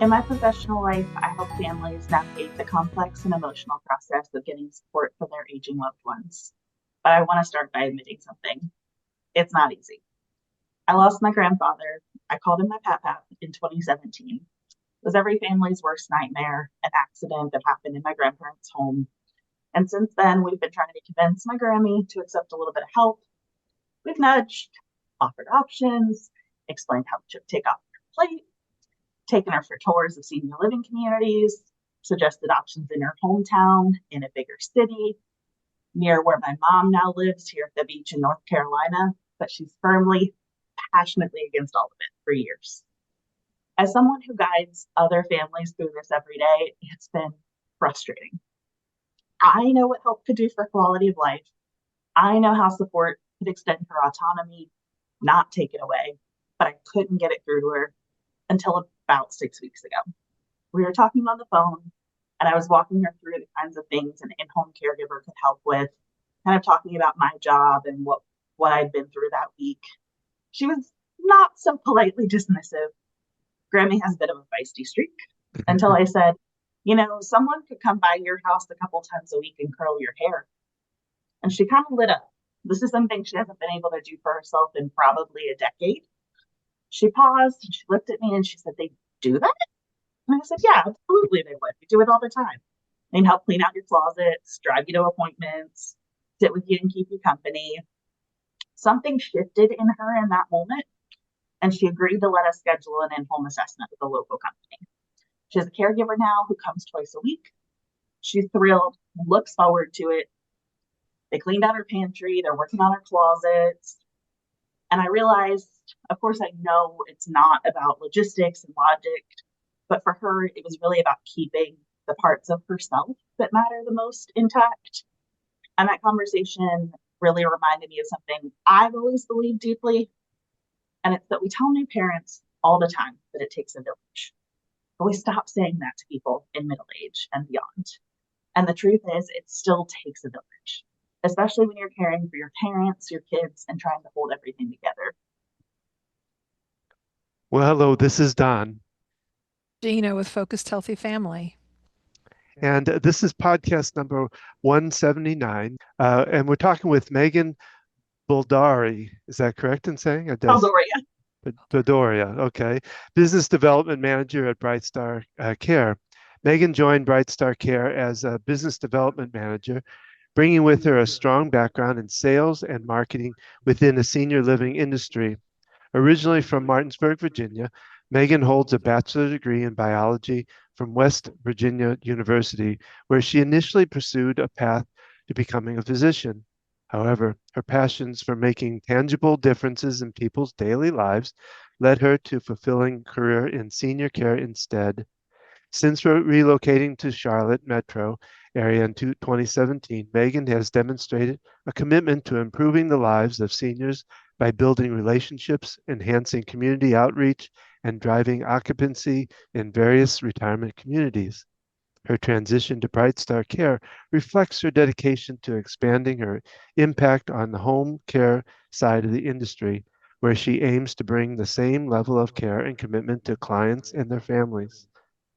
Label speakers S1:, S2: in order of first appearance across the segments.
S1: In my professional life, I help families navigate the complex and emotional process of getting support for their aging loved ones. But I want to start by admitting something. It's not easy. I lost my grandfather. I called him my pap in 2017. It was every family's worst nightmare, an accident that happened in my grandparents' home. And since then, we've been trying to convince my Grammy to accept a little bit of help. We've nudged, offered options, explained how to take off her plate, taken her for tours of senior living communities, suggested options in her hometown, in a bigger city, near where my mom now lives here at the beach in North Carolina, but she's firmly, passionately against all of it for years. As someone who guides other families through this every day, it's been frustrating. I know what help could do for quality of life. I know how support could extend her autonomy, not take it away, but I couldn't get it through to her until about 6 weeks ago. We were talking on the phone, and I was walking her through the kinds of things an in-home caregiver could help with, kind of talking about my job and what I'd been through that week. She was not so politely dismissive. Grammy has a bit of a feisty streak, until I said, someone could come by your house a couple times a week and curl your hair. And she kind of lit up. This is something she hasn't been able to do for herself in probably a decade. She paused and she looked at me and she said, "They do that?" And I said, "Yeah, absolutely they would. We do it all the time. They'd help clean out your closets, drive you to appointments, sit with you and keep you company." Something shifted in her in that moment, and she agreed to let us schedule an in-home assessment with a local company. She has a caregiver now who comes twice a week. She's thrilled, looks forward to it. They cleaned out her pantry. They're working on her closets. And I realized, of course, I know it's not about logistics and logic, but for her, it was really about keeping the parts of herself that matter the most intact. And that conversation really reminded me of something I've always believed deeply. And it's that we tell new parents all the time that it takes a village. But we stop saying that to people in middle age and beyond. And the truth is, it still takes a village, especially when you're caring for your parents, your kids, and trying to hold everything together.
S2: Well, hello, this is Don,
S3: Gina with Focused Healthy Family.
S2: and this is podcast number 179. And we're talking with Megan Baldoria. Is that correct in saying?
S1: Baldoria.
S2: Baldoria, okay. Business Development Manager at BrightStar Care. Megan joined BrightStar Care as a Business Development Manager, bringing with her a strong background in sales and marketing within the senior living industry. Originally from Martinsburg, Virginia, Megan holds a bachelor's degree in biology from West Virginia University, where she initially pursued a path to becoming a physician. However, her passions for making tangible differences in people's daily lives led her to fulfilling a career in senior care instead. Since relocating to Charlotte metro area in 2017, Megan has demonstrated a commitment to improving the lives of seniors by building relationships, enhancing community outreach, and driving occupancy in various retirement communities. Her transition to BrightStar Care reflects her dedication to expanding her impact on the home care side of the industry, where she aims to bring the same level of care and commitment to clients and their families.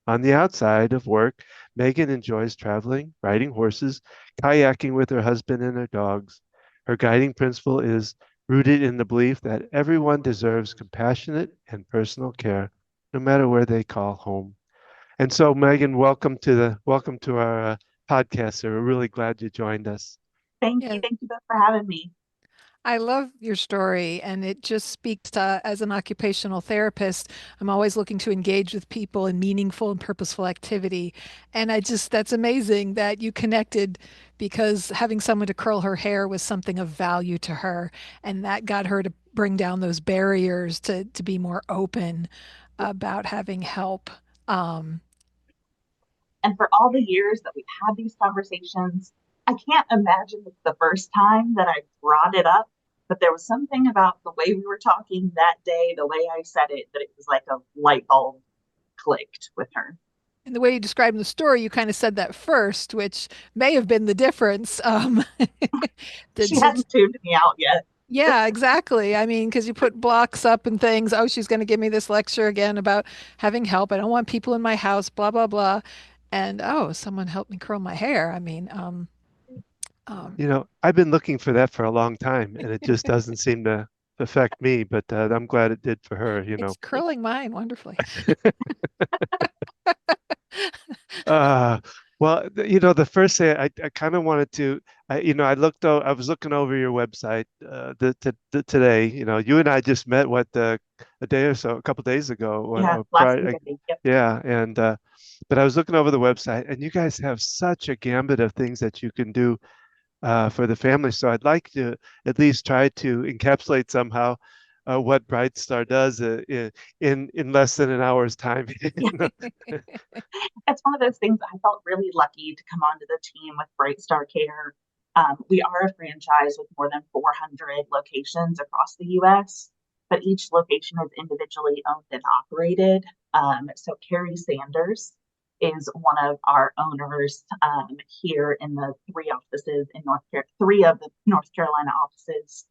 S2: On the outside of work, Megan enjoys traveling, riding horses, kayaking with her husband and their dogs. Her guiding principle is rooted in the belief that everyone deserves compassionate and personal care, no matter where they call home. And so, Megan, welcome to our podcast. So we're really glad you joined us.
S1: Thank you.
S3: Yeah,
S1: Thank you both for having me.
S3: I love your story, and it just speaks to, as an occupational therapist, I'm always looking to engage with people in meaningful and purposeful activity. And that's amazing that you connected because having someone to curl her hair was something of value to her, and that got her to bring down those barriers to be more open about having help. Um,
S1: And for all the years that we've had these conversations, I can't imagine it's the first time that I brought it up, but there was something about the way we were talking that day, the way I said it, that it was like a light bulb clicked with her.
S3: And the way you described in the story, you kind of said that first, which may have been the difference.
S1: She
S3: That
S1: hadn't tuned me out yet.
S3: Yeah, exactly. I mean, because you put blocks up and things. Oh, she's going to give me this lecture again about having help. I don't want people in my house, blah, blah, blah. And oh, someone helped me curl my hair. I mean, um,
S2: I've been looking for that for a long time, and it just doesn't seem to affect me, but I'm glad it did for her.
S3: it's curling mine wonderfully.
S2: Uh, well, the first thing I kind of wanted to, I was looking over your website today. You and I just met a day or so, a couple days ago,
S1: Yeah, last
S2: prior,
S1: week I think. Yep.
S2: yeah, and but I was looking over the website, and you guys have such a gambit of things that you can do for the family. So I'd like to at least try to encapsulate somehow what BrightStar does in less than an hour's time.
S1: It's one of those things. I felt really lucky to come onto the team with BrightStar Care. We are a franchise with more than 400 locations across the US, but each location is individually owned and operated. So Carrie Sanders is one of our owners here in the three of the North Carolina offices.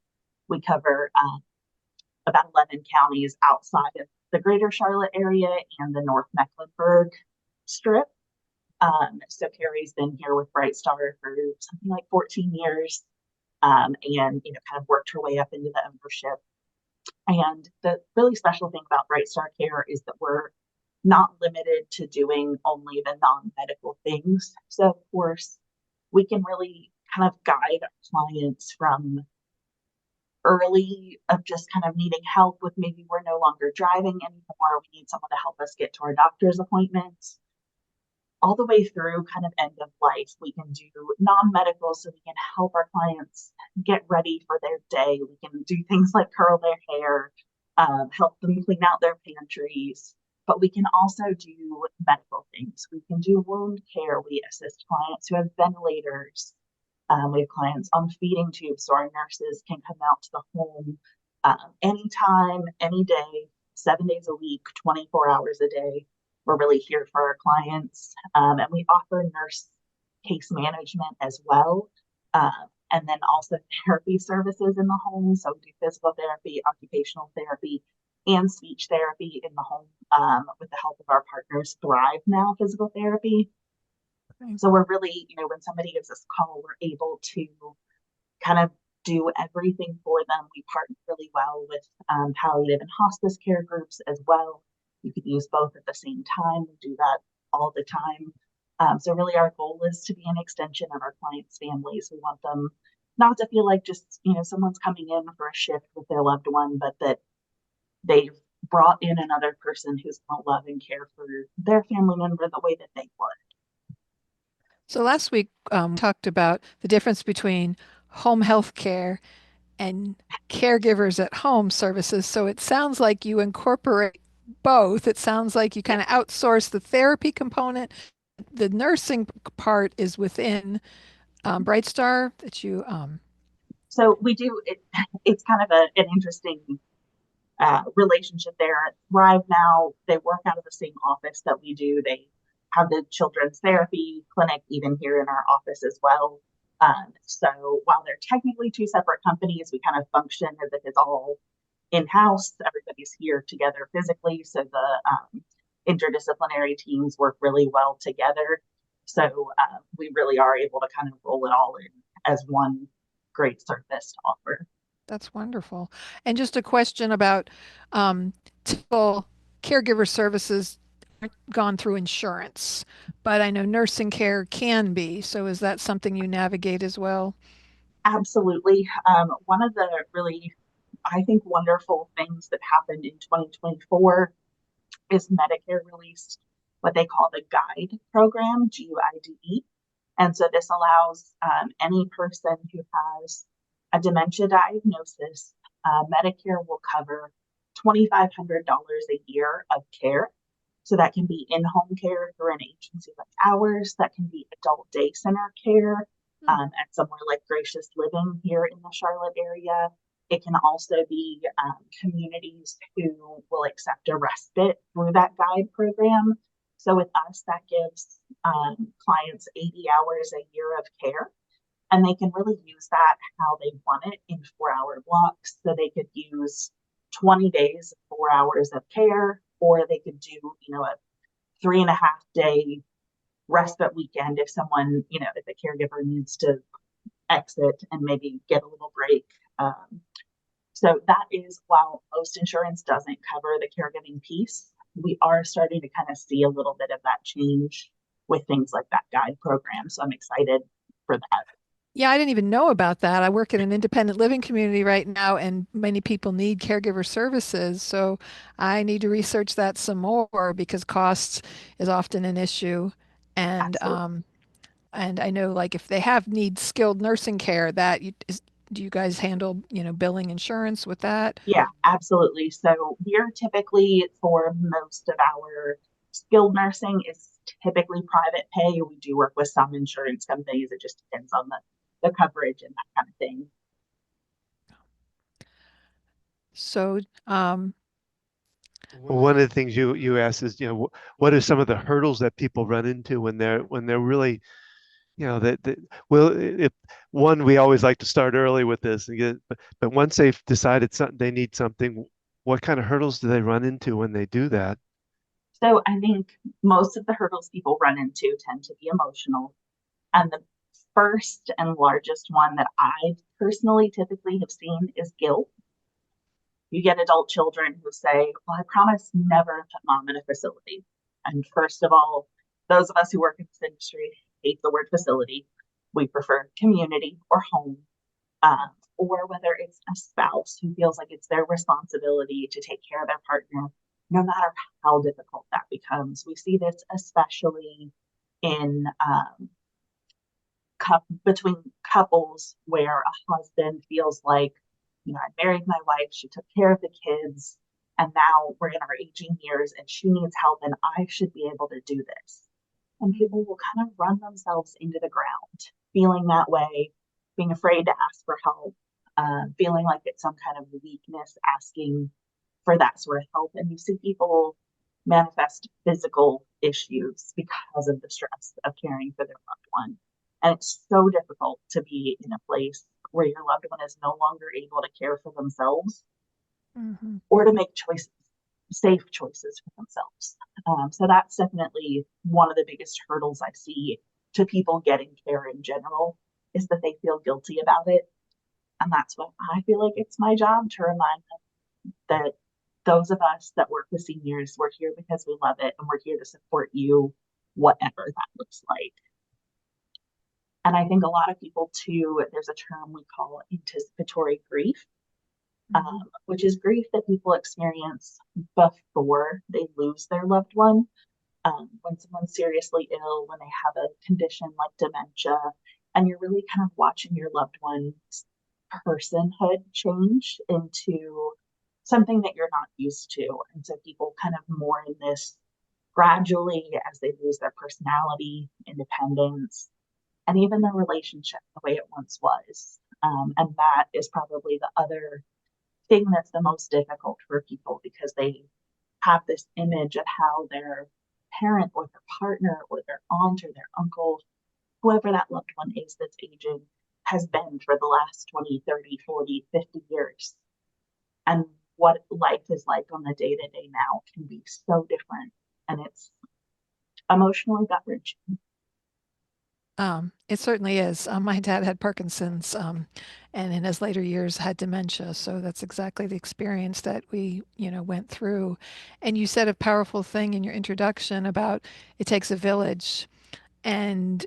S1: We cover about 11 counties outside of the greater Charlotte area and the North Mecklenburg strip. So Carrie's been here with BrightStar for something like 14 years, and kind of worked her way up into the ownership. And the really special thing about BrightStar Care is that we're not limited to doing only the non-medical things. So of course, we can really kind of guide our clients from early of just kind of needing help with maybe we're no longer driving anymore. We need someone to help us get to our doctor's appointments all the way through kind of end of life. We can do non-medical so we can help our clients get ready for their day. We can do things like curl their hair, help them clean out their pantries, but we can also do medical things. We can do wound care. We assist clients who have ventilators. We have clients on feeding tubes, so our nurses can come out to the home anytime, any day, 7 days a week, 24 hours a day. We're really here for our clients. And we offer nurse case management as well. And then also therapy services in the home. So we do physical therapy, occupational therapy, and speech therapy in the home with the help of our partners, Thrive Now Physical Therapy. So we're really, when somebody gives us a call, we're able to kind of do everything for them. We partner really well with palliative and hospice care groups as well. You could use both at the same time. We do that all the time. So really our goal is to be an extension of our clients' families. We want them not to feel like just, someone's coming in for a shift with their loved one, but that they've brought in another person who's going to love and care for their family member the way that they would.
S3: So last week, talked about the difference between home health care and caregivers at home services. So it sounds like you incorporate both. It sounds like you kind of outsource the therapy component. The nursing part is within BrightStar that you.
S1: So we do it. It's kind of an interesting relationship there. Thrive Now, they work out of the same office that we do. They have the children's therapy clinic even here in our office as well. So while they're technically two separate companies, we kind of function as if it's all in-house. Everybody's here together physically. So the interdisciplinary teams work really well together. So we really are able to kind of roll it all in as one great service to offer.
S3: That's wonderful. And just a question about typical caregiver services aren't gone through insurance, but I know nursing care can be. So is that something you navigate as well?
S1: Absolutely. One of the really, I think, wonderful things that happened in 2024 is Medicare released what they call the GUIDE program, GUIDE. And so this allows any person who has a dementia diagnosis, Medicare will cover $2,500 a year of care. So that can be in-home care through an agency like ours. That can be adult day center care at somewhere like Gracious Living here in the Charlotte area. It can also be communities who will accept a respite through that GUIDE program. So with us, that gives clients 80 hours a year of care. And they can really use that how they want it in 4 hour blocks. So they could use 20 days, 4 hours of care, or they could do, a 3.5 day respite weekend if someone, if a caregiver needs to exit and maybe get a little break. So that is, while most insurance doesn't cover the caregiving piece, we are starting to kind of see a little bit of that change with things like that guide program. So I'm excited for that.
S3: Yeah, I didn't even know about that. I work in an independent living community right now, and many people need caregiver services. So I need to research that some more because costs is often an issue. And
S1: Absolutely.
S3: and I know like if they have need skilled nursing care, do you guys handle, billing insurance with that?
S1: Yeah, absolutely. So we're typically, for most of our skilled nursing, is typically private pay. We do work with some insurance companies. It just depends on the coverage and that kind of thing.
S3: So,
S2: One of the things you asked is, what are some of the hurdles that people run into when they're really, that well, if one, we always like to start early with this and but once they've decided something, they need something, what kind of hurdles do they run into when they do that?
S1: So I think most of the hurdles people run into tend to be emotional. And the first and largest one that I personally typically have seen is guilt. You get adult children who say, well, I promise never to put mom in a facility. And first of all, those of us who work in this industry hate the word facility. We prefer community or home, or whether it's a spouse who feels like it's their responsibility to take care of their partner, no matter how difficult that becomes. We see this especially in between couples where a husband feels like, I married my wife, she took care of the kids, and now we're in our aging years and she needs help and I should be able to do this. And people will kind of run themselves into the ground, feeling that way, being afraid to ask for help, feeling like it's some kind of weakness asking for that sort of help. And you see people manifest physical issues because of the stress of caring for their loved one. And it's so difficult to be in a place where your loved one is no longer able to care for themselves
S3: mhm.
S1: or to make choices, safe choices for themselves. So that's definitely one of the biggest hurdles I see to people getting care in general, is that they feel guilty about it. And that's what I feel like it's my job to remind them that those of us that work with seniors, we're here because we love it and we're here to support you, whatever that looks like. And I think a lot of people too, there's a term we call anticipatory grief,
S3: Mhm.
S1: which is grief that people experience before they lose their loved one. When someone's seriously ill, when they have a condition like dementia, and you're really kind of watching your loved one's personhood change into something that you're not used to. And so people kind of more in this gradually as they lose their personality, independence, and even their relationship the way it once was. And that is probably the other thing that's the most difficult for people, because they have this image of how their parent or their partner or their aunt or their uncle, whoever that loved one is that's aging, has been for the last 20, 30, 40, 50 years. And what life is like on the day to day now can be so different. And it's emotionally gut wrenching.
S3: It certainly is. My dad had Parkinson's, and in his later years had dementia. So that's exactly the experience that we, went through. And you said a powerful thing in your introduction about it takes a village. And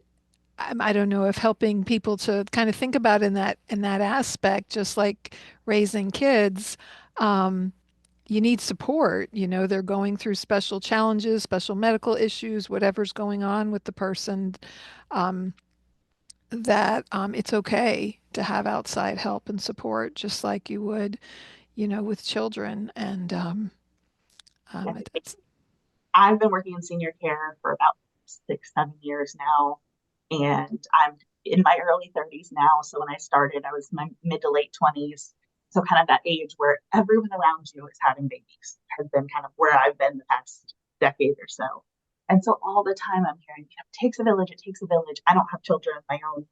S3: I don't know if helping people to kind of think about in that aspect, just like raising kids, you need support. They're going through special challenges, special medical issues, whatever's going on with the person. Um, that it's okay to have outside help and support, just like you would, with children. And it's
S1: I've been working in senior care for about 6, 7 years now, and I'm in my early 30s now. So when I started, I was in my mid to late 20s. So kind of that age where everyone around you is having babies has been kind of where I've been the past decade or so. And so all the time I'm hearing, it takes a village, it takes a village. I don't have children of my own,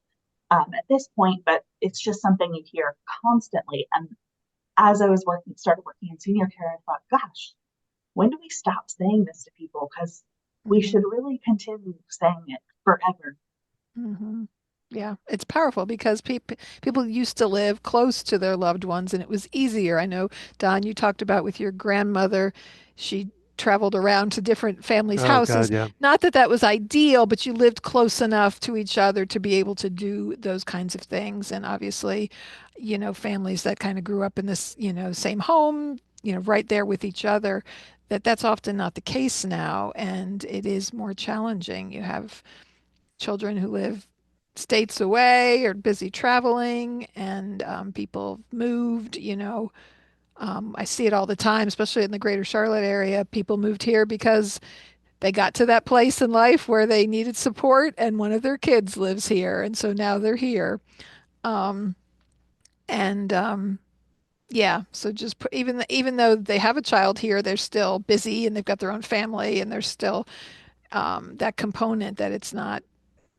S1: at this point, but it's just something you hear constantly. And as I was started working in senior care, I thought, gosh, when do we stop saying this to people? Because we
S3: Mm-hmm.
S1: should really continue saying it forever.
S3: Mm-hmm. Yeah, it's powerful because people used to live close to their loved ones and it was easier. I know, Don, you talked about with your grandmother, she traveled around to different families'
S2: Oh God,
S3: houses.
S2: yeah.
S3: Not that that was ideal, but you lived close enough to each other to be able to do those kinds of things. And obviously, families that kind of grew up in this, same home, right there with each other, that's often not the case now, and it is more challenging. You have children who live states away or busy traveling, and people moved. I see it all the time, especially in the greater Charlotte area. People moved here because they got to that place in life where they needed support, and one of their kids lives here, and so now they're here. Um, and Yeah, so just even though they have a child here, they're still busy and they've got their own family, and there's still that component that it's not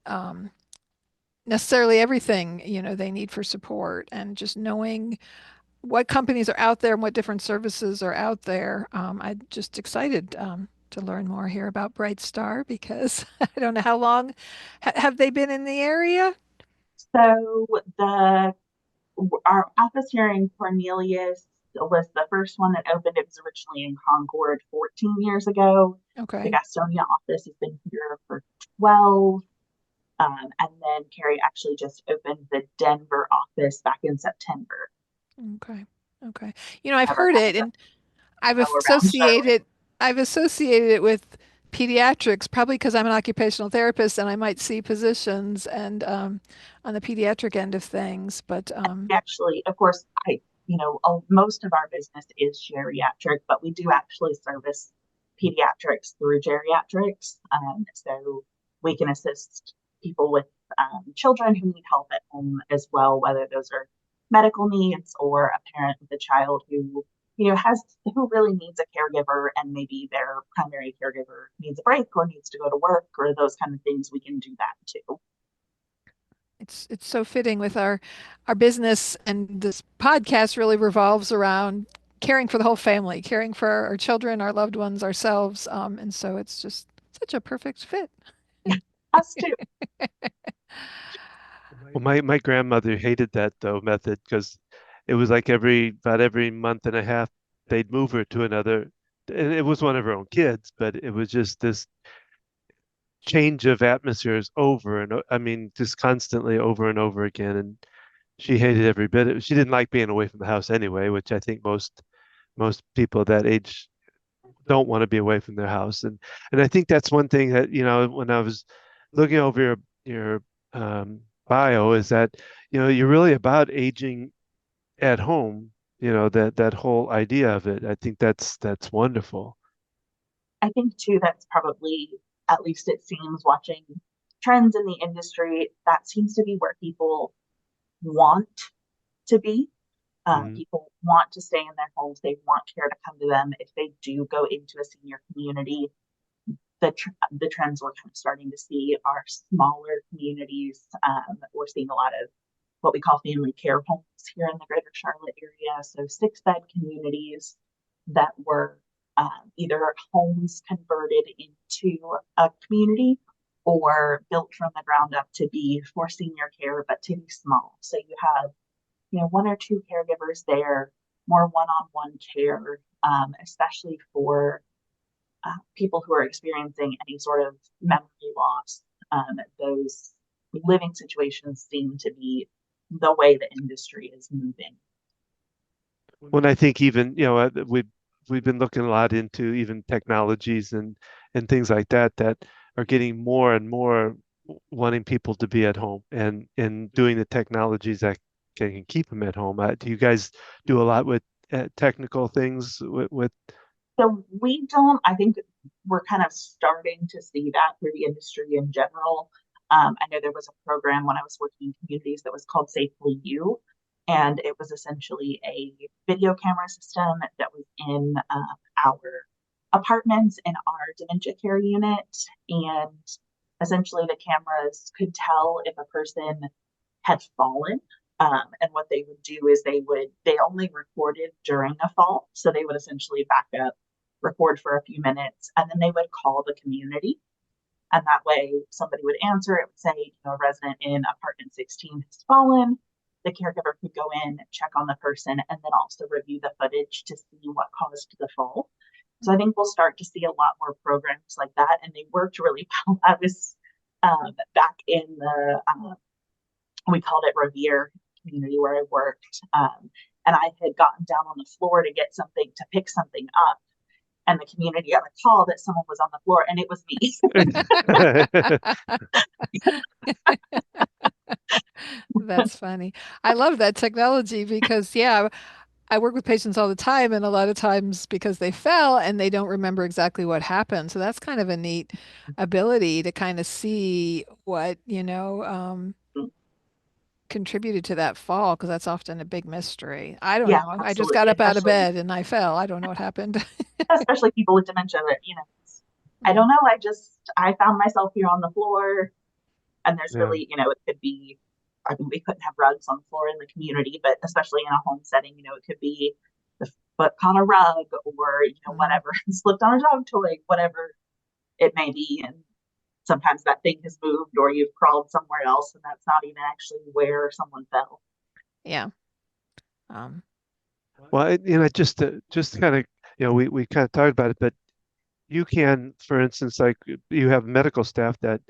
S3: um, necessarily everything they need for support, and just knowing what companies are out there and what different services are out there. I'm just excited to learn more here about BrightStar because I don't know how long have they been in the area?
S1: So the our office here in Cornelius was the first one that opened. It was originally in Concord 14 years ago. The
S3: Okay.
S1: Gastonia office has been here for 12. And then Carrie actually just opened the Denver office back in September.
S3: Okay. Okay. I've
S1: Ever
S3: heard
S1: kind
S3: it,
S1: of
S3: and I've
S1: go around Charlotte.
S3: associated I've associated it with pediatrics, probably because I'm an occupational therapist and I might see positions and on the pediatric end of things. But
S1: Actually, of course, most of our business is geriatric, but we do actually service pediatrics through geriatrics. So we can assist people with children who need help at home as well, whether those are medical needs or a parent with a child who really needs a caregiver, and maybe their primary caregiver needs a break or needs to go to work or those kind of things. We can do that too.
S3: it's so fitting with our business, and this podcast really revolves around caring for the whole family, caring for our children, our loved ones, ourselves, and so it's just such a perfect fit.
S1: Us too.
S2: Well, my grandmother hated that though method because it was like about every month and a half they'd move her to another, and it was one of her own kids, but it was just this change of atmospheres over and I mean just constantly over and over again, and she hated every bit of it. She didn't like being away from the house anyway, which I think most people that age don't want to be away from their house, and I think that's one thing that when I was looking over your bio is that you're really about aging at home, that whole idea of it. I think that's wonderful.
S1: I think too that's probably, at least it seems, watching trends in the industry, that seems to be where people want to be.
S2: Mhm.
S1: People want to stay in their homes. They want care to come to them. If they do go into a senior community, the trends we're kind of starting to see are smaller communities. We're seeing a lot of what we call family care homes here in the greater Charlotte area. So 6-bed communities that were either homes converted into a community or built from the ground up to be for senior care, but to be small. So you have, one or two caregivers there, more one-on-one care, especially for people who are experiencing any sort of memory loss. Those living situations seem to be the way the industry is moving.
S2: When I think even we've been looking a lot into even technologies and things like that are getting more and more wanting people to be at home and doing the technologies that can keep them at home. Do you guys do a lot with technical things with
S1: So we don't, I think we're kind of starting to see that through the industry in general. I know there was a program when I was working in communities that was called Safely You, and it was essentially a video camera system that was in our apartments in our dementia care unit. And essentially, the cameras could tell if a person had fallen. And what they would do is they only recorded during a fall. So they would essentially back up, record for a few minutes, and then they would call the community. And that way somebody would answer. It would say, a resident in apartment 16 has fallen. The caregiver could go in, check on the person, and then also review the footage to see what caused the fall. So I think we'll start to see a lot more programs like that, and they worked really well. I was back in we called it Revere community where I worked, and I had gotten down on the floor to get something, to pick something up, and the community got a call that someone was on the floor, and it was me.
S3: That's funny. I love that technology because, yeah, I work with patients all the time, and a lot of times because they fell and they don't remember exactly what happened. So that's kind of a neat ability to kind of see what, contributed to that fall, because that's often a big mystery. I don't
S1: Yeah,
S3: know. I just got
S1: absolutely.
S3: up out of
S1: Especially
S3: bed and I fell. I don't know what happened.
S1: especially people with dementia that, I don't know, I found myself here on the floor, and there's
S2: Yeah.
S1: really, it could be, I mean, we couldn't have rugs on the floor in the community, but especially in a home setting, it could be the foot on a rug, or, whatever, slipped on a dog toy, whatever it may be. And sometimes that thing has moved, or you've crawled somewhere else, and that's not even actually where someone fell.
S3: Yeah. Um,
S2: Well, just kind of, we kind of talked about it, but you can, for instance, like you have medical staff that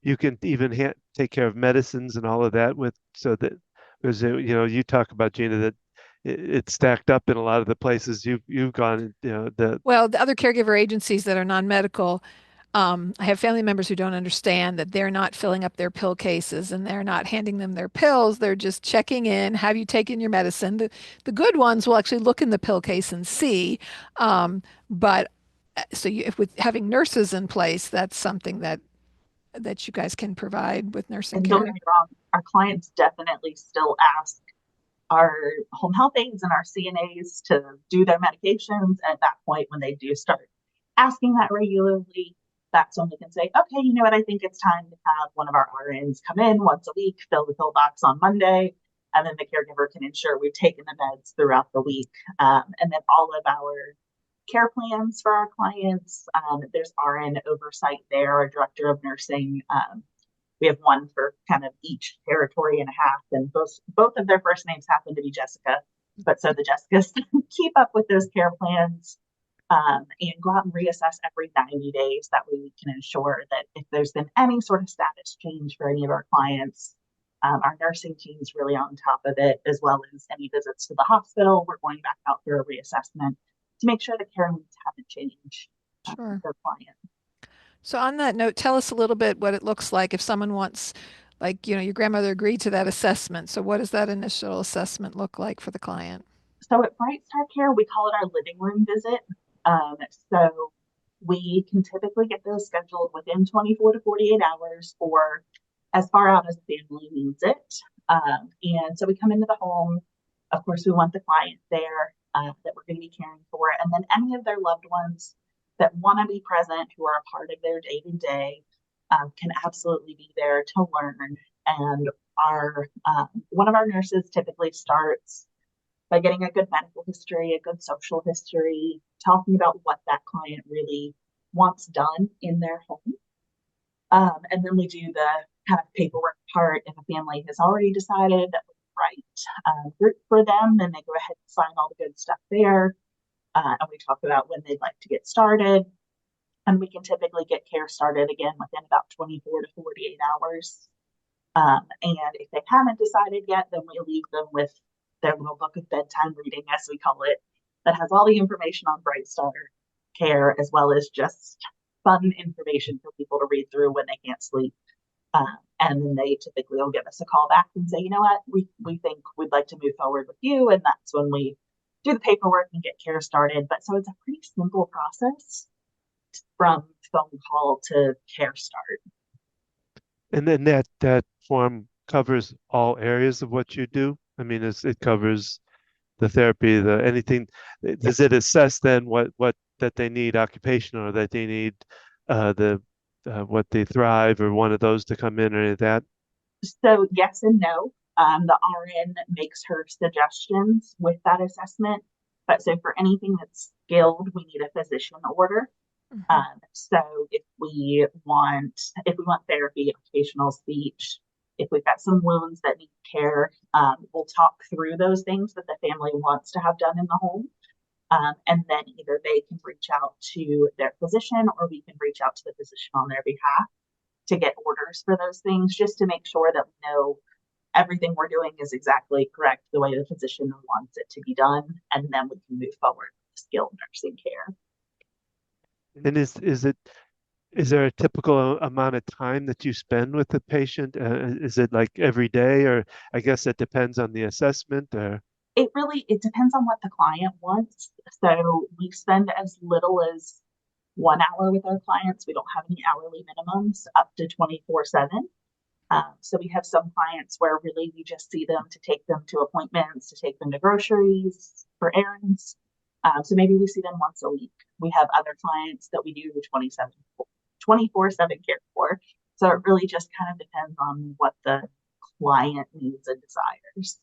S2: you can even take care of medicines and all of that with, so that because you talk about, Gina, that it's stacked up in a lot of the places you've gone,
S3: well, the other caregiver agencies that are non-medical, I have family members who don't understand that they're not filling up their pill cases and they're not handing them their pills. They're just checking in. Have you taken your medicine? The good ones will actually look in the pill case and see. But so if with having nurses in place, that's something that you guys can provide with nursing
S1: And don't get
S3: care.
S1: me wrong, our clients definitely still ask our home health aides and our CNAs to do their medications. At that point, when they do start asking that regularly, that's when we can say, okay, you know what, I think it's time to have one of our RNs come in once a week, fill the pill box on Monday, and then the caregiver can ensure we've taken the meds throughout the week. And then all of our care plans for our clients, there's RN oversight there, a director of nursing. We have one for kind of each territory and a half, and both of their first names happen to be Jessica, but so the Jessicas keep up with those care plans, and go out and reassess every 90 days. That way we can ensure that if there's been any sort of status change for any of our clients, our nursing team's really on top of it, as well as any visits to the hospital. We're going back out for a reassessment to make sure the care needs haven't changed
S3: Sure.
S1: for client.
S3: So on that note, tell us a little bit what it looks like if someone wants, like, your grandmother agreed to that assessment. So what does that initial assessment look like for the client?
S1: So at BrightStar Care, we call it our living room visit. Um, so we can typically get those scheduled within 24 to 48 hours, or as far out as the family needs it. And so we come into the home. Of course, we want the client there that we're going to be caring for, and then any of their loved ones that want to be present, who are a part of their day to day, can absolutely be there to learn. And our one of our nurses typically starts by getting a good medical history, a good social history, talking about what that client really wants done in their home. And then we do the kind of paperwork part. If a family has already decided that the right group for them, then they go ahead and sign all the good stuff there. And we talk about when they'd like to get started. And we can typically get care started again within about 24 to 48 hours. And if they haven't decided yet, then we leave them with their little book of bedtime reading, as we call it, that has all the information on BrightStar Care, as well as just fun information for people to read through when they can't sleep. And then they typically will give us a call back and say, you know what, we think we'd like to move forward with you. And that's when we do the paperwork and get care started. But so it's a pretty simple process from phone call to care start.
S2: And then that form covers all areas of what you do. I mean, it covers the therapy, the anything. Does it assess then what that they need occupational, or that they need the what they thrive, or one of those to come in, or any of that?
S1: So yes and no. The RN makes her suggestions with that assessment. But so for anything that's skilled, we need a physician order.
S3: Mhm.
S1: So if we want therapy, occupational speech, if we've got some wounds that need care, we'll talk through those things that the family wants to have done in the home. And then either they can reach out to their physician or we can reach out to the physician on their behalf to get orders for those things, just to make sure that we know everything we're doing is exactly correct the way the physician wants it to be done. And then we can move forward with skilled nursing care.
S2: And is there a typical amount of time that you spend with the patient? Is it like every day, or I guess it depends on the assessment, or?
S1: It depends on what the client wants. So we spend as little as 1 hour with our clients. We don't have any hourly minimums up to 24/7. So we have some clients where really we just see them to take them to appointments, to take them to groceries, for errands. So maybe we see them once a week. We have other clients that we do 24/7 care for. So it really just kind of depends on what the client needs and desires.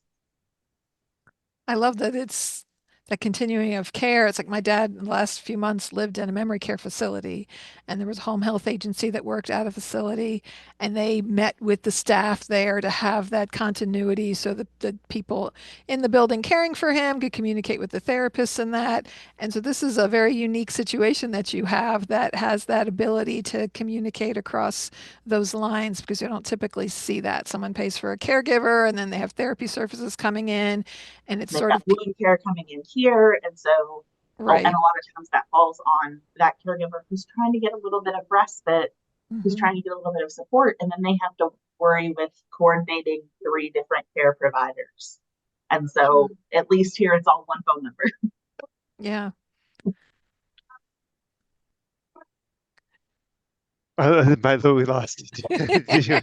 S3: I love that it's the continuing of care. It's like my dad in the last few months lived in a memory care facility, and there was a home health agency that worked at a facility, and they met with the staff there to have that continuity so that the people in the building caring for him could communicate with the therapists and that. And so this is a very unique situation that you have that has that ability to communicate across those lines because you don't typically see that. Someone pays for a caregiver and then they have therapy services coming in and it's
S1: They've
S3: sort
S1: got
S3: of
S1: wound care coming in here. And so, and
S3: right.
S1: a lot of times that falls on that caregiver who's trying to get a little bit of respite, who's
S3: Hmm.
S1: trying to get a little bit of support. And then they have to worry with coordinating 3 different care providers. And
S3: Sure.
S1: so at least here it's all one phone number.
S3: Yeah.
S2: By the way, we lost it. Did you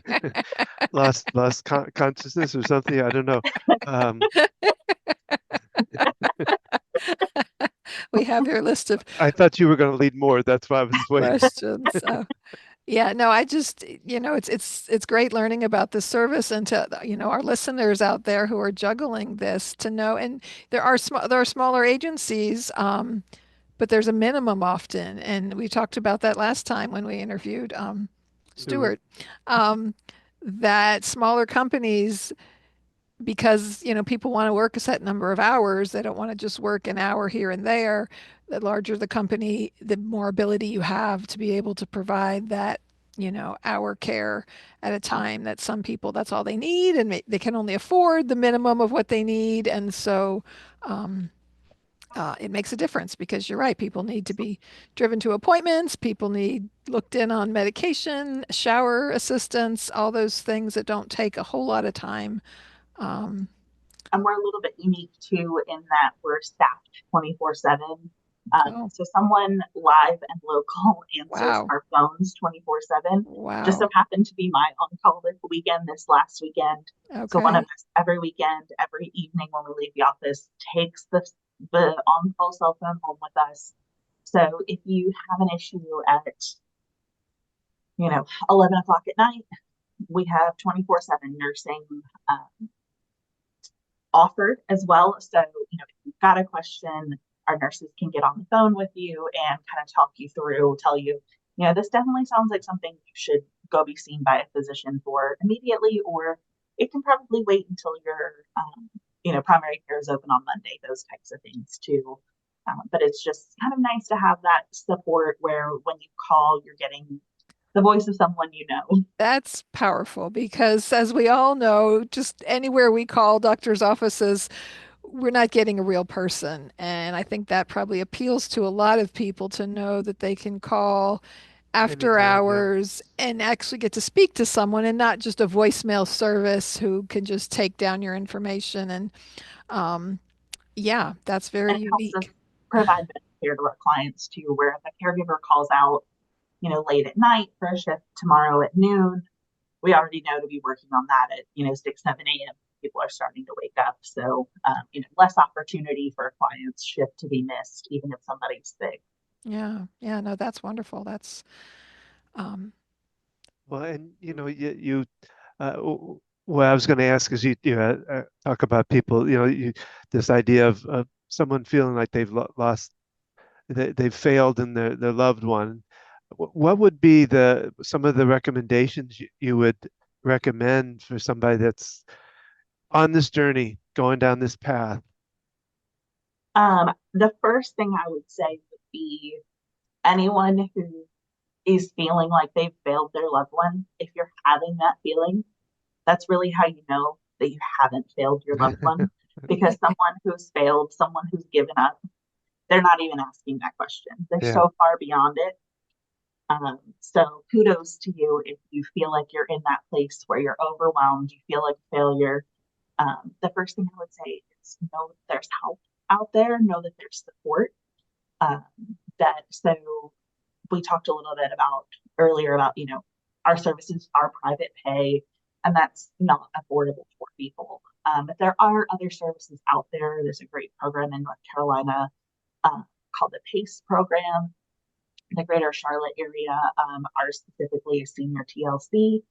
S2: lost consciousness or something? I don't know. Um,
S3: We have your list of
S2: I thought you were going to lead more. That's why I was waiting.
S3: questions. So yeah, no, I just, it's great learning about the service and to, our listeners out there who are juggling this to know. And there are smaller agencies, but there's a minimum often. And we talked about that last time when we interviewed
S2: Stewart.
S3: Stuart, um, that smaller companies because people want to work a set number of hours. They don't want to just work an hour here and there. The larger the company, the more ability you have to be able to provide that hour care at a time that some people that's all they need and they can only afford the minimum of what they need. And so um, it makes a difference because you're right, people need to be driven to appointments, people need looked in on medication, shower assistance, all those things that don't take a whole lot of time. um,
S1: And we're a little bit unique too in that we're staffed 24/7.
S3: oh,
S1: So someone live and local answers
S3: wow.
S1: our phones 24/7. Just so
S3: Wow.
S1: happened to be my on-call this weekend, this last weekend. So one of
S3: Okay.
S1: us every weekend, every evening when we leave the office, takes the on-call cell phone home with us. So if you have an issue at 11 o'clock at night, we have 24/7 nursing offered as well. So, if you've got a question, our nurses can get on the phone with you and kind of talk you through, tell you, this definitely sounds like something you should go be seen by a physician for immediately, or it can probably wait until your, primary care is open on Monday, those types of things too. But it's just kind of nice to have that support where when you call, you're getting the voice of someone you know.
S3: That's powerful because, as we all know, just anywhere we call doctors' offices, we're not getting a real person. And I think that probably appeals to a lot of people to know that they can call after
S2: Anytime, yeah.
S3: hours and actually get to speak to someone and not just a voicemail service who can just take down your information. And yeah, that's very
S1: And it helps us
S3: unique.
S1: provide better care to our clients too, where if a caregiver calls out, late at night for a shift tomorrow at noon, we already know to be working on that at, 6, 7 a.m. People are starting to wake up. So, less opportunity for a client's shift to be missed, even if somebody's sick.
S3: Yeah. Yeah. No, that's wonderful. That's, um,
S2: Well, and you know, you uh, w- what I was going to ask is talk about people, this idea of someone feeling like they've lost, they've failed in their loved one. What would be some of the recommendations you would recommend for somebody that's on this journey, going down this path?
S1: The first thing I would say would be anyone who is feeling like they've failed their loved one, if you're having that feeling, that's really how you know that you haven't failed your loved one. Because someone who's failed, someone who's given up, they're not even asking that question. They're
S2: Yeah.
S1: so far beyond it. So kudos to you if you feel like you're in that place where you're overwhelmed, you feel like a failure. The first thing I would say is know that there's help out there, know that there's support. Um, that so we talked a little bit about earlier about, our services are private pay, and that's not affordable for people. But there are other services out there. There's a great program in North Carolina called the PACE program. The greater Charlotte area are specifically a senior TLC,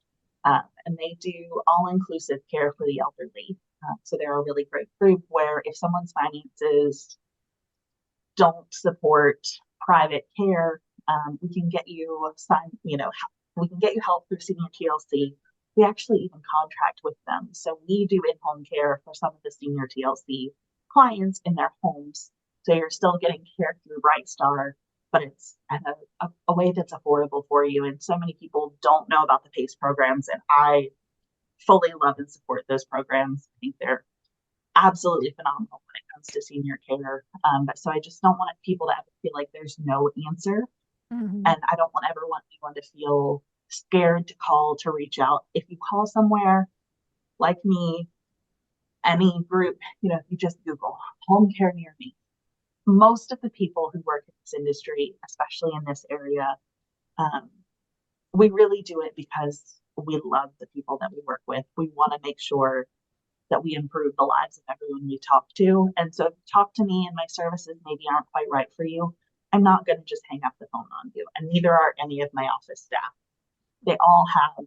S1: and they do all inclusive care for the elderly. So they're a really great group where if someone's finances don't support private care, we can get you signed, we can get you help through senior TLC. We actually even contract with them. So we do in-home care for some of the senior TLC clients in their homes. So you're still getting care through BrightStar, but it's at a way that's affordable for you. And so many people don't know about the PACE programs, and I fully love and support those programs. I think they're absolutely phenomenal when it comes to senior care. But so I just don't want people to ever feel like there's no answer.
S3: Mhm.
S1: And I don't ever want anyone to feel scared to call, to reach out. If you call somewhere like me, any group, if you just Google home care near me, most of the people who work in this industry, especially in this area, um, we really do it because we love the people that we work with. We want to make sure that we improve the lives of everyone we talk to. And so if you talk to me and my services maybe aren't quite right for you, I'm not going to just hang up the phone on you. And neither are any of my office staff. They all have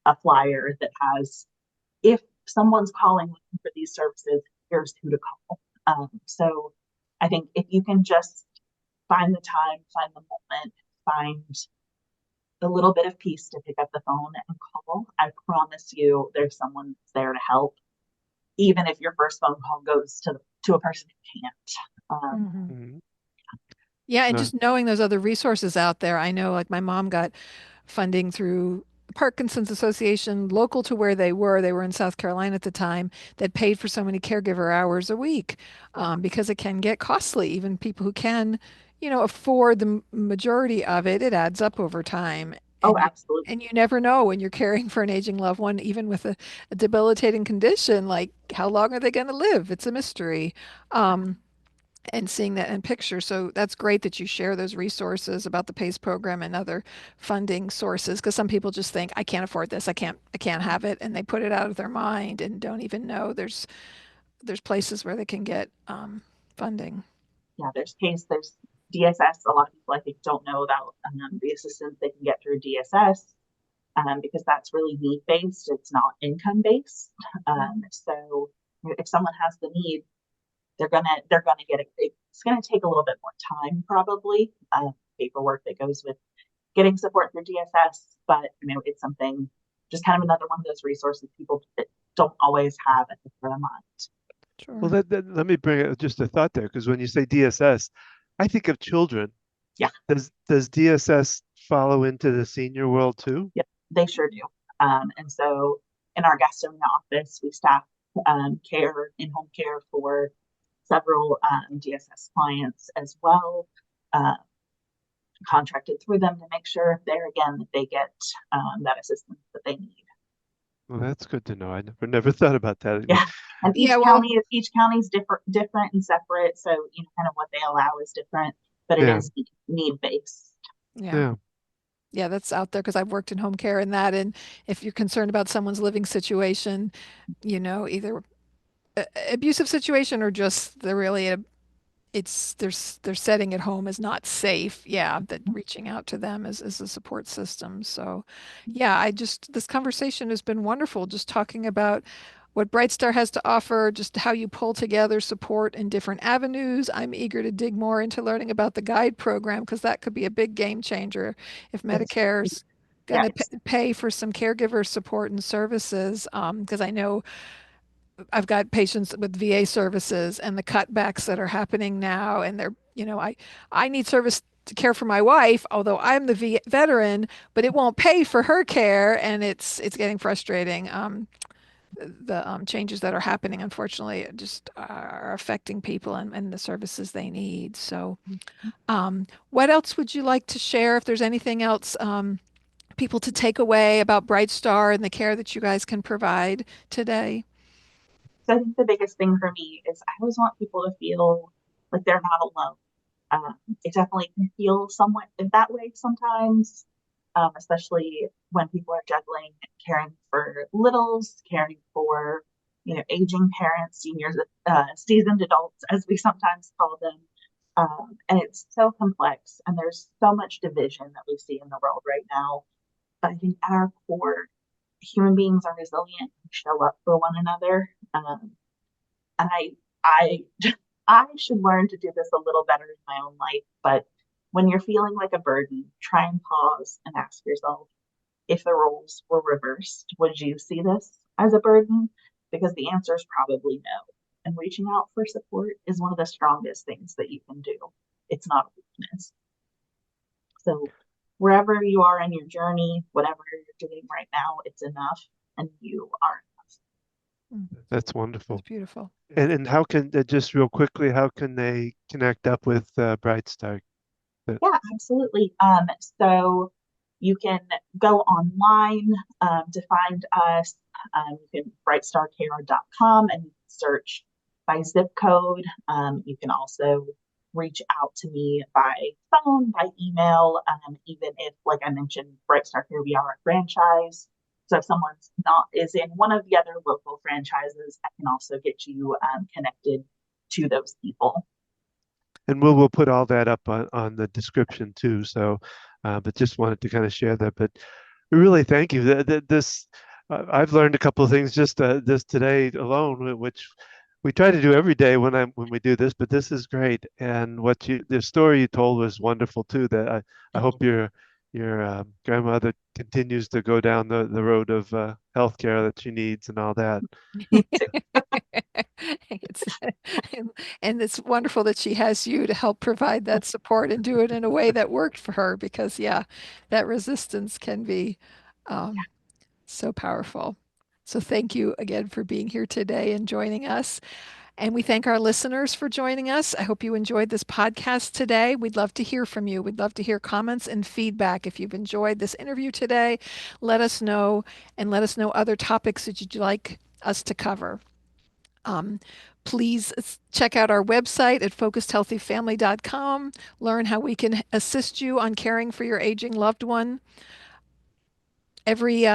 S1: a flyer that has, if someone's calling looking for these services, here's who to call. So I think if you can just find the time, find the moment, find the little bit of peace to pick up the phone and call, I promise you there's someone that's there to help, even if your first phone call goes to a person who can't.
S3: Mhm.
S2: Mhm.
S3: Yeah, and
S2: No.
S3: just knowing those other resources out there. I know like my mom got funding through Parkinson's Association local to where they were. They were in South Carolina at the time that paid for so many caregiver hours a week because it can get costly. Even people who can, afford the majority of it, it adds up over time.
S1: Oh,
S3: And
S1: absolutely.
S3: you never know when you're caring for an aging loved one, even with a debilitating condition, like how long are they going to live? It's a mystery. And seeing that in picture. So that's great that you share those resources about the PACE program and other funding sources because some people just think I can't afford this. I can't have it and they put it out of their mind and don't even know there's places where they can get funding.
S1: Yeah, there's PACE, there's DSS. A lot of people I think don't know about the assistance they can get through DSS, because that's really need based. It's not income based. So if someone has the need, they're gonna get it. It's gonna take a little bit more time, probably, paperwork that goes with getting support through DSS, but it's something, just kind of another one of those resources people that don't always have at the front of mind.
S2: Well,
S3: Sure.
S2: let me bring just a thought there, because when you say DSS, I think of children.
S1: Yeah,
S2: Does DSS follow into the senior world too?
S1: yeah, they sure do. And so in our Gastonia office, we staff care, in-home care for several DSS clients as well. Uh, Contracted through them to make sure there again that they get that assistance that they need.
S2: Well, that's good to know. I never thought about that.
S1: Yeah, and
S3: Yeah, well,
S1: each county's different and separate, so kind of what they allow is different, but it
S2: Yeah,
S1: is need based.
S3: yeah.
S2: yeah.
S3: Yeah, that's out there because I've worked in home care and that. And if you're concerned about someone's living situation, either abusive situation or just they're really their setting at home is not safe. Yeah, that reaching out to them as a support system. So yeah, this conversation has been wonderful, just talking about what BrightStar has to offer, just how you pull together support in different avenues. I'm eager to dig more into learning about the guide program because that could be a big game changer if
S1: It's,
S3: Medicare's going
S1: yeah,
S3: to
S1: it's,
S3: pay for some caregiver support and services. Because I know I've got patients with VA services and the cutbacks that are happening now, and I need service to care for my wife, although I'm the veteran, but it won't pay for her care, and it's getting frustrating. The changes that are happening, unfortunately, just are affecting people and the services they need. So, what else would you like to share? If there's anything else, people to take away about BrightStar and the care that you guys can provide today?
S1: so I think the biggest thing for me is I always want people to feel like they're not alone. It definitely can feel somewhat that way sometimes, especially when people are juggling caring for littles, caring for aging parents, seniors, seasoned adults, as we sometimes call them. And it's so complex, and there's so much division that we see in the world right now. But I think at our core, human beings are resilient and show up for one another. And I I should learn to do this a little better in my own life. But when you're feeling like a burden, try and pause and ask yourself, if the roles were reversed, would you see this as a burden? Because the answer is probably no. And reaching out for support is one of the strongest things that you can do. It's not a weakness. So wherever you are in your journey, whatever you're doing right now, it's enough, and you are
S2: That's wonderful.
S3: That's beautiful.
S2: And how can just real quickly, how can they connect up with BrightStar?
S1: Yeah, absolutely. So you can go online to find us. You can brightstarcare.com and you can search by zip code. You can also reach out to me by phone, by email, even if, like I mentioned, BrightStar Care, we are a franchise. So if someone's not is in one of the other local franchises, I can also get you connected to those people.
S2: And we'll put all that up on the description too. So, but just wanted to kind of share that. But we really thank you. This I've learned a couple of things just this today alone, which we try to do every day when we do this. But this is great, and the story you told was wonderful too. That I hope your grandmother continues to go down the road of healthcare that she needs and all that.
S3: It's, and it's wonderful that she has you to help provide that support and do it in a way that worked for her because, yeah, that resistance can be um, so powerful. So thank you again for being here today and joining us. And we thank our listeners for joining us. I hope you enjoyed this podcast today. We'd love to hear from you. We'd love to hear comments and feedback. If you've enjoyed this interview today, let us know and let us know other topics that you'd like us to cover. Please check out our website at focusedhealthyfamily.com. Learn how we can assist you on caring for your aging loved one. Every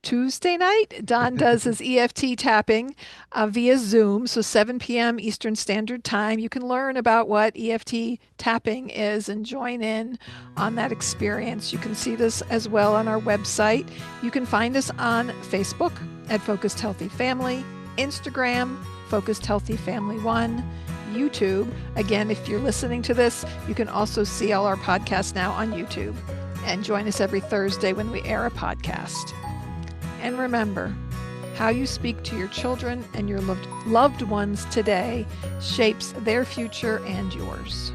S3: Tuesday night, Don does his EFT tapping via Zoom, so 7 p.m. Eastern Standard Time. You can learn about what EFT tapping is and join in on that experience. You can see this as well on our website. You can find us on Facebook at Focused Healthy Family, Instagram, Focused Healthy Family 1, YouTube. Again, if you're listening to this, you can also see all our podcasts now on YouTube. And join us every Thursday when we air a podcast. And remember, how you speak to your children and your loved ones today shapes their future and yours.